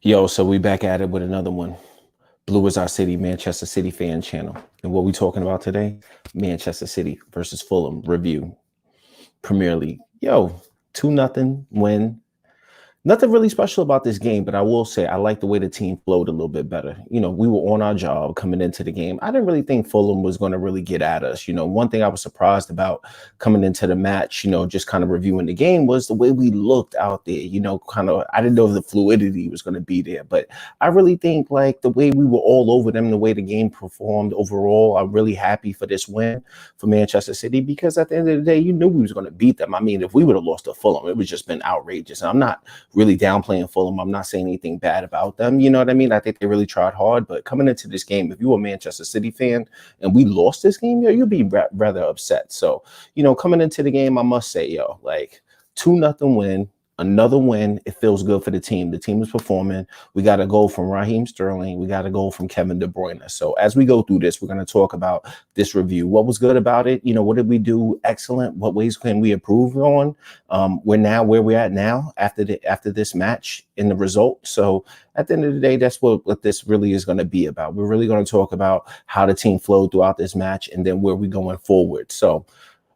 Yo, so we back at it with another one. Blue is our city, Manchester City fan channel. And what we talking about today? Manchester City versus Fulham review. Premier League. Yo, 2-0 win. Nothing really special about this game, but I will say I like the way the team flowed a little bit better. We were on our job coming into the game. I didn't really think Fulham was going to really get at us. One thing I was surprised about coming into the match, just kind of reviewing the game was the way we looked out there. I didn't know if the fluidity was going to be there, but I really think like the way we were all over them, the way the game performed overall, I'm really happy for this win for Manchester City because at the end of the day, you knew we was going to beat them. I mean, if we would have lost to Fulham, it would just been outrageous. And I'm not really downplaying Fulham. I'm not saying anything bad about them. You know what I mean? I think they really tried hard. But coming into this game, if you were a Manchester City fan and we lost this game, you'd be rather upset. So, coming into the game, I must say, like 2-0 win. Another win. It feels good for the team. The team is performing. We got a goal from Raheem Sterling. We got a goal from Kevin De Bruyne. So as we go through this, we're going to talk about this review. What was good about it? What did we do excellent? What ways can we improve on? We're now where we're at now after this match in the result. So at the end of the day, that's what this really is going to be about. We're really going to talk about how the team flowed throughout this match and then where we're going forward. So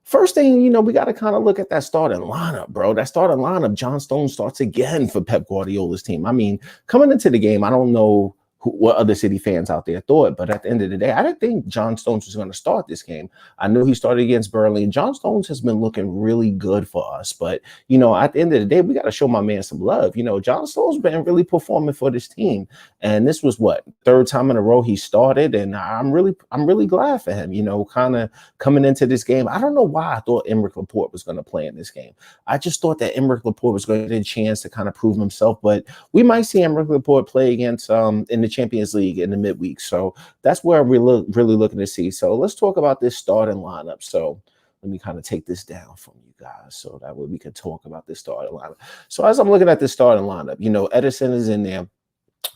first thing, we got to kind of look at that starting lineup, bro. That starting lineup, John Stones starts again for Pep Guardiola's team. I mean, coming into the game, I don't know what other City fans out there thought, but at the end of the day, I didn't think John Stones was going to start this game. I knew he started against Burnley. John Stones has been looking really good for us, but at the end of the day, we got to show my man some love. John Stones been really performing for this team, and this was what, third time in a row he started, and I'm really glad for him. Kind of coming into this game, I don't know why I thought Emerick Laporte was going to play in this game. I just thought that Emerick Laporte was going to get a chance to kind of prove himself, but we might see Emerick Laporte play against in the Champions League in the midweek. So that's where we're really looking to see. So let's talk about this starting lineup. So let me kind of take this down from you guys so that way we can talk about this starting lineup. So as I'm looking at this starting lineup, Edison is in there.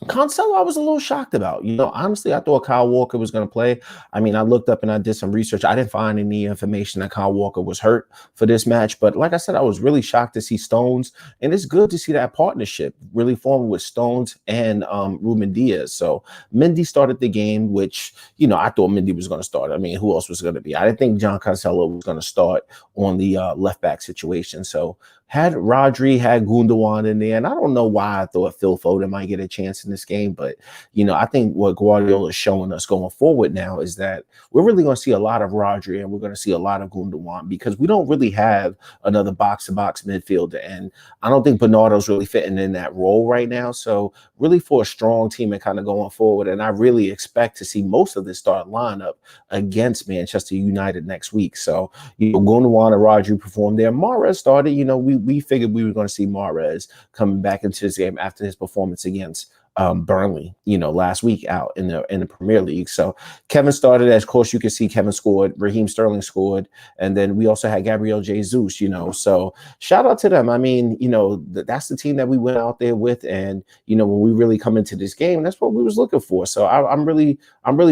Cancelo, I was a little shocked about. Honestly, I thought Kyle Walker was going to play. I mean, I looked up and I did some research. I didn't find any information that Kyle Walker was hurt for this match. But like I said, I was really shocked to see Stones. And it's good to see that partnership really forming with Stones and Ruben Diaz. So Mendy started the game, which, I thought Mendy was going to start. I mean, who else was going to be? I didn't think John Cancelo was going to start on the left back situation. So had Rodri, had Gundogan in there, and I don't know why I thought Phil Foden might get a chance in this game, but I think what Guardiola is showing us going forward now is that we're really going to see a lot of Rodri and we're going to see a lot of Gundogan because we don't really have another box-to-box midfielder, and I don't think Bernardo's really fitting in that role right now. So really for a strong team and kind of going forward, and I really expect to see most of this start lineup against Manchester United next week. So Gundogan and Rodri performed there. Mahrez started. We figured we were going to see Mahrez coming back into this game after his performance against Burnley, last week out in the Premier League. So Kevin started. As of course, you can see Kevin scored, Raheem Sterling scored, and then we also had Gabriel Jesus. So shout out to them. I mean, that's the team that we went out there with, and when we really come into this game, that's what we was looking for. So I'm really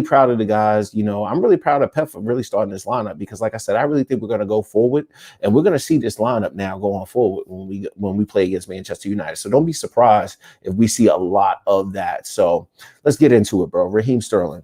proud of the guys. I'm really proud of Pep for really starting this lineup because, like I said, I really think we're going to go forward, and we're going to see this lineup now going forward when we play against Manchester United. So don't be surprised if we see a lot of that. So let's get into it, bro. Raheem Sterling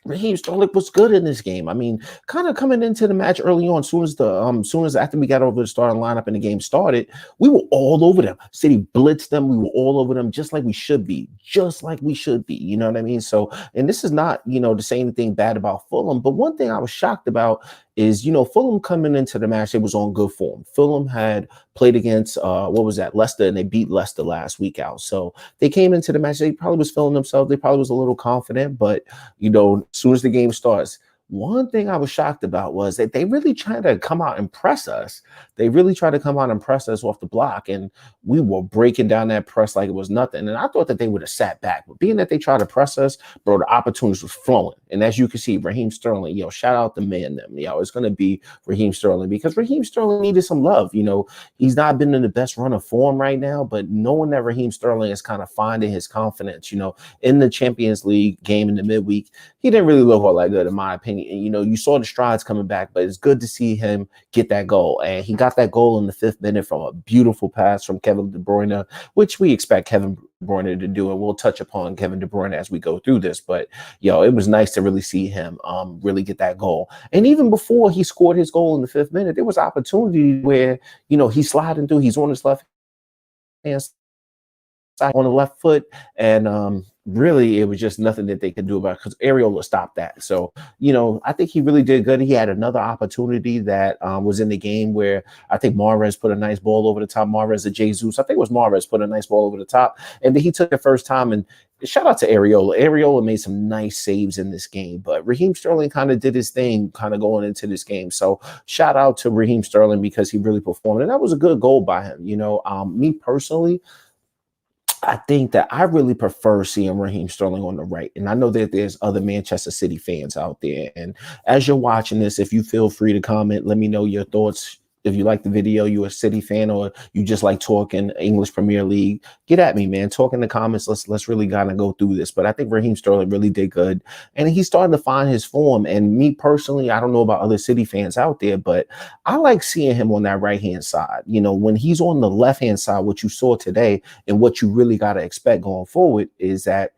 was good in this game. I mean, kind of coming into the match early on, soon as after we got over the starting lineup and the game started, we were all over them. City blitzed them. We were all over them, just like we should be. You know what I mean? So, and this is not, to say anything bad about Fulham, but one thing I was shocked about is, Fulham coming into the match, it was on good form. Fulham had played against, Leicester, and they beat Leicester last week out. So they came into the match, they probably was feeling themselves. They probably was a little confident, but, as soon as the game starts, one thing I was shocked about was that they really tried to come out and press us. They really tried to come out and press us off the block, and we were breaking down that press like it was nothing. And I thought that they would have sat back, but being that they tried to press us, bro, the opportunities was flowing. And as you can see, Raheem Sterling, shout out the man them. It's going to be Raheem Sterling because Raheem Sterling needed some love. He's not been in the best run of form right now, but knowing that Raheem Sterling is kind of finding his confidence, in the Champions League game in the midweek, he didn't really look all that good, in my opinion. And, you saw the strides coming back, but it's good to see him get that goal. And he got that goal in the 5th minute from a beautiful pass from Kevin De Bruyne, which we expect Kevin Bruyne to do, and we'll touch upon Kevin De Bruyne as we go through this. But yo, it was nice to really see him really get that goal. And even before he scored his goal in the 5th minute, there was opportunity where he's sliding through, he's on his left hand side on the left foot, and really it was just nothing that they could do about it because Areola stopped that. So I think he really did good. He had another opportunity that was in the game where I think Mahrez put a nice ball over the top. Mahrez or Jesus, I think it was Mahrez, put a nice ball over the top, and then he took it first time. And shout out to Areola. Areola made some nice saves in this game, but Raheem Sterling kind of did his thing kind of going into this game. So shout out to Raheem Sterling because he really performed, and that was a good goal by him. Me personally, I think that I really prefer seeing Raheem Sterling on the right. And I know that there's other Manchester City fans out there. And as you're watching this, if you feel free to comment, let me know your thoughts. If you like the video, you're a City fan, or you just like talking English Premier League, get at me, man. Talk in the comments. Let's really kind of go through this. But I think Raheem Sterling really did good, and he's starting to find his form. And me personally, I don't know about other City fans out there, but I like seeing him on that right-hand side. When he's on the left-hand side, what you saw today and what you really got to expect going forward is that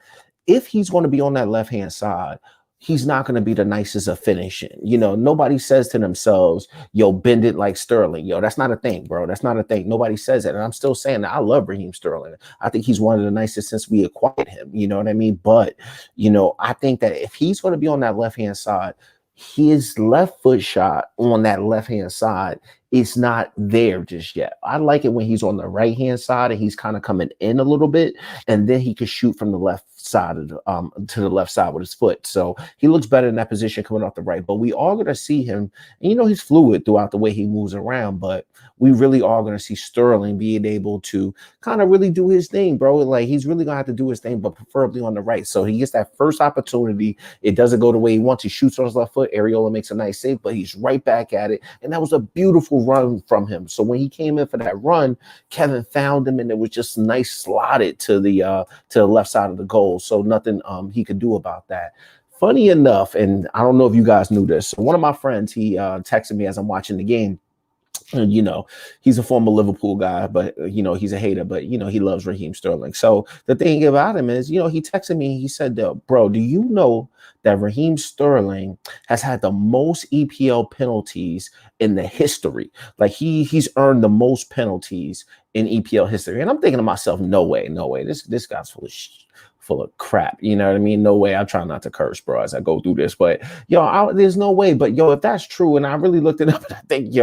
if he's going to be on that left-hand side, he's not going to be the nicest of finishing. Nobody says to themselves, yo, bend it like Sterling. Yo, that's not a thing, bro. That's not a thing. Nobody says it. And I'm still saying that I love Raheem Sterling. I think he's one of the nicest since we acquired him. You know what I mean? But, I think that if he's going to be on that left-hand side, his left foot shot on that left-hand side is not there just yet. I like it when he's on the right-hand side and he's kind of coming in a little bit, and then he can shoot from the left side of to the left side with his foot. So he looks better in that position coming off the right. But we are going to see him, and he's fluid throughout the way he moves around, but we really are going to see Sterling being able to kind of really do his thing, bro. Like, he's really going to have to do his thing, but preferably on the right. So he gets that first opportunity. It doesn't go the way he wants. He shoots on his left foot. Areola makes a nice save, but he's right back at it. And that was a beautiful run from him. So when he came in for that run, Kevin found him, and it was just nice slotted to the left side of the goal. So nothing he could do about that. Funny enough, and I don't know if you guys knew this, one of my friends, he texted me as I'm watching the game. And, he's a former Liverpool guy, but, he's a hater, but, he loves Raheem Sterling. So the thing about him is, he texted me, he said, bro, do you know that Raheem Sterling has had the most EPL penalties in the history? Like, he's earned the most penalties in EPL history. And I'm thinking to myself, no way. This guy's full of crap. You know what I mean? No way. I try not to curse, bro, as I go through this. But, there's no way. But, if that's true, and I really looked it up, and I think,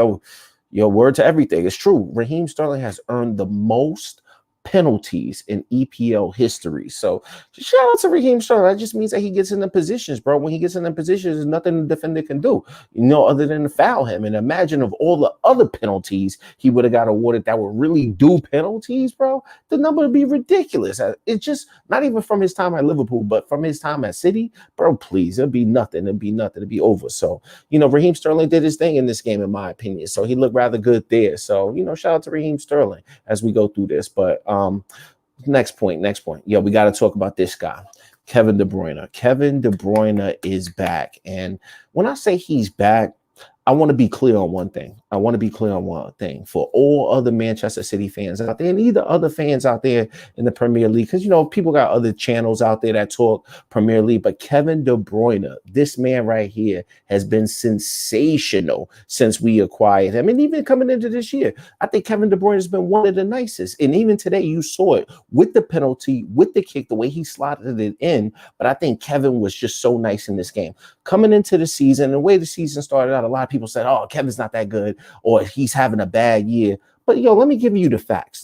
word to everything. It's true. Raheem Sterling has earned the most penalties in EPL history. So shout out to Raheem Sterling. That just means that he gets in the positions, bro. When he gets in the positions, there's nothing the defender can do, other than to foul him. And imagine of all the other penalties he would have got awarded that would really do penalties, bro, the number would be ridiculous. It's just not even from his time at Liverpool, but from his time at City, bro, please, it'd be nothing. It'd be over. So, Raheem Sterling did his thing in this game, in my opinion. So he looked rather good there. So, shout out to Raheem Sterling as we go through this. But next point. Yeah, we got to talk about this guy, Kevin De Bruyne. Kevin De Bruyne is back. And when I say he's back, I want to be clear on one thing. For all other Manchester City fans out there, and either other fans out there in the Premier League, because, people got other channels out there that talk Premier League, but Kevin De Bruyne, this man right here, has been sensational since we acquired him. And even coming into this year, I think Kevin De Bruyne has been one of the nicest. And even today, you saw it with the penalty, with the kick, the way he slotted it in. But I think Kevin was just so nice in this game. Coming into the season, the way the season started out, a lot of people said, oh, Kevin's not that good, or he's having a bad year. But, let me give you the facts.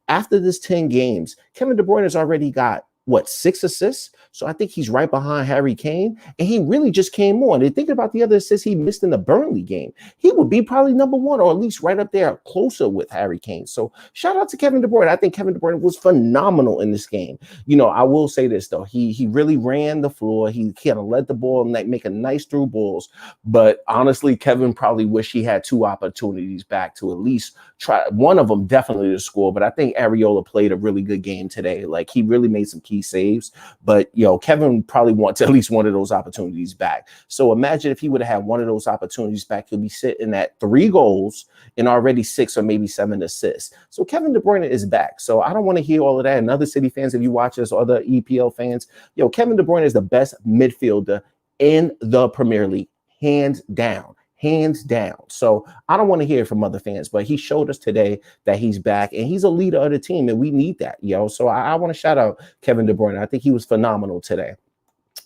After this 10 games, Kevin De Bruyne has already got, 6 assists? So I think he's right behind Harry Kane, and he really just came on. And thinking about the other assists he missed in the Burnley game, he would be probably number one, or at least right up there closer with Harry Kane. So shout out to Kevin De Bruyne. I think Kevin De Bruyne was phenomenal in this game. I will say this, though. He really ran the floor. He kind of led the ball and make a nice through balls. But honestly, Kevin probably wish he had 2 opportunities back to at least try one of them definitely to score. But I think Areola played a really good game today. Like, he really made some key he saves. But, Kevin probably wants at least one of those opportunities back. So imagine if he would have had one of those opportunities back, he'll be sitting at 3 goals and already 6 or maybe 7 assists. So Kevin De Bruyne is back. So I don't want to hear all of that. And other City fans, if you watch this, or other EPL fans, Kevin De Bruyne is the best midfielder in the Premier League, hands down. Hands down. So I don't want to hear it from other fans, but he showed us today that he's back and he's a leader of the team, and we need that, So I want to shout out Kevin De Bruyne. I think he was phenomenal today.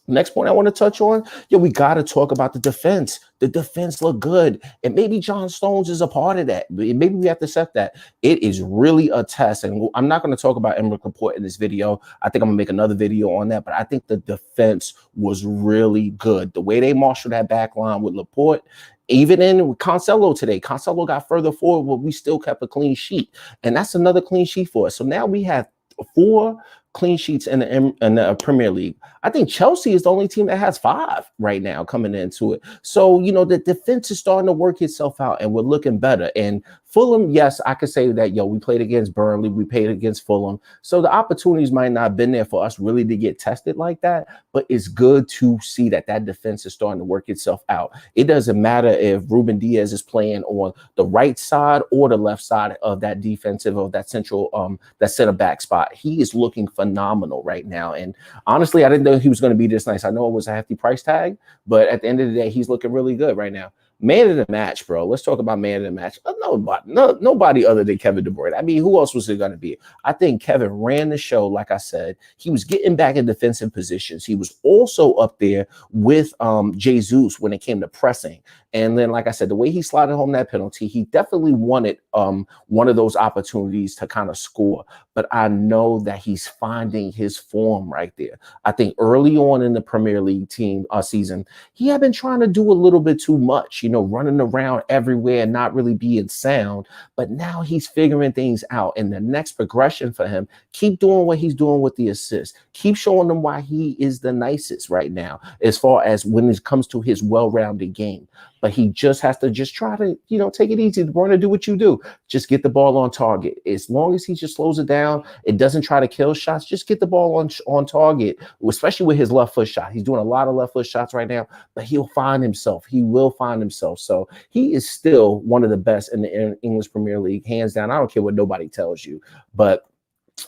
Next point I want to touch on, we got to talk about the defense. The defense looked good, and maybe John Stones is a part of that. Maybe we have to accept that. It is really a test, and I'm not going to talk about Emmerich Laporte in this video. I think I'm going to make another video on that, but I think the defense was really good. The way they marshaled that back line with Laporte, even in Cancelo today, Cancelo got further forward, but we still kept a clean sheet, and that's another clean sheet for us. So now we have 4 clean sheets in the Premier League. I think Chelsea is the only team that has 5 right now coming into it. So, the defense is starting to work itself out, and we're looking better. And Fulham, yes, I could say that, we played against Burnley, we played against Fulham. So the opportunities might not have been there for us really to get tested like that, but it's good to see that defense is starting to work itself out. It doesn't matter if Ruben Diaz is playing on the right side or the left side of that defensive, of that central, that center back spot. He is looking phenomenal right now. And honestly, I didn't know he was going to be this nice. I know it was a hefty price tag, but at the end of the day, he's looking really good right now. Man of the match, bro. Let's talk about man of the match. Nobody other than Kevin De Bruyne. I mean, who else was it going to be? I think Kevin ran the show. Like I said, he was getting back in defensive positions. He was also up there with Jesus when it came to pressing. And then, like I said, the way he slotted home that penalty, he definitely wanted one of those opportunities to kind of score. But I know that he's finding his form right there. I think early on in the Premier League season, he had been trying to do a little bit too much, running around everywhere and not really being sound. But now he's figuring things out. And the next progression for him, keep doing what he's doing with the assists. Keep showing them why he is the nicest right now, as far as when it comes to his well-rounded game. But he just has to try to, take it easy. We're going to do what you do. Just get the ball on target. As long as he just slows it down, it doesn't try to kill shots. Just get the ball on target, especially with his left foot shot. He's doing a lot of left foot shots right now, but he'll find himself. He will find himself. So he is still one of the best in the English Premier League, hands down. I don't care what nobody tells you. But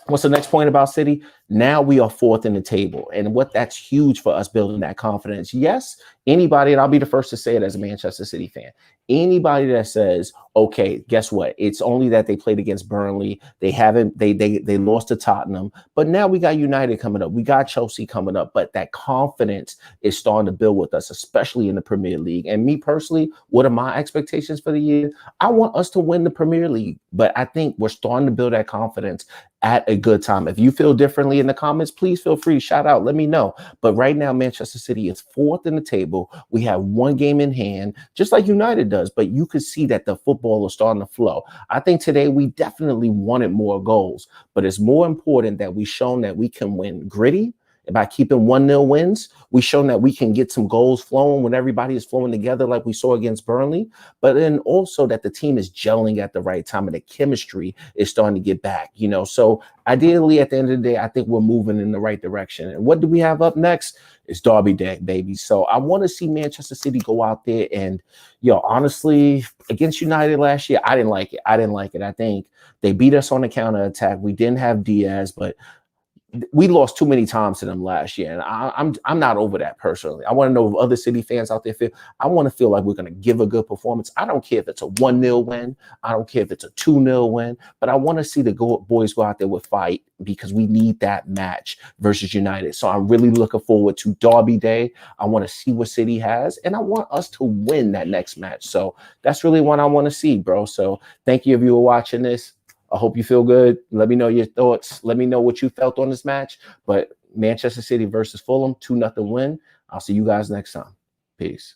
what's the next point about City? Now we are 4th in the table. And that's huge for us building that confidence. Yes, anybody, and I'll be the first to say it as a Manchester City fan, anybody that says, okay, guess what? It's only that they played against Burnley. They lost to Tottenham, but now we got United coming up. We got Chelsea coming up, but that confidence is starting to build with us, especially in the Premier League. And me personally, what are my expectations for the year? I want us to win the Premier League, but I think we're starting to build that confidence at a good time. If you feel differently in the comments, please feel free, shout out, let me know. But right now, Manchester City is 4th in the table. We have 1 game in hand, just like United does, but you could see that the football is starting to flow. I think today we definitely wanted more goals, but it's more important that we've shown that we can win gritty. By keeping 1-0 wins, we've shown that we can get some goals flowing when everybody is flowing together like we saw against Burnley, but then also that the team is gelling at the right time and the chemistry is starting to get back, So ideally, at the end of the day, I think we're moving in the right direction. And what do we have up next? It's Derby Day, baby. So I want to see Manchester City go out there and, honestly, against United last year, I didn't like it. I think they beat us on the counterattack. We didn't have Diaz, but we lost too many times to them last year, and I'm not over that personally. I want to know if other City fans out there feel. I want to feel like we're going to give a good performance. I don't care if it's a 1-0 win. I don't care if it's a 2-0 win, but I want to see the boys go out there with fight because we need that match versus United. So I'm really looking forward to Derby Day. I want to see what City has, and I want us to win that next match. So that's really what I want to see, bro. So thank you if you were watching this. I hope you feel good. Let me know your thoughts. Let me know what you felt on this match. But Manchester City versus Fulham, 2-0 win. I'll see you guys next time. Peace.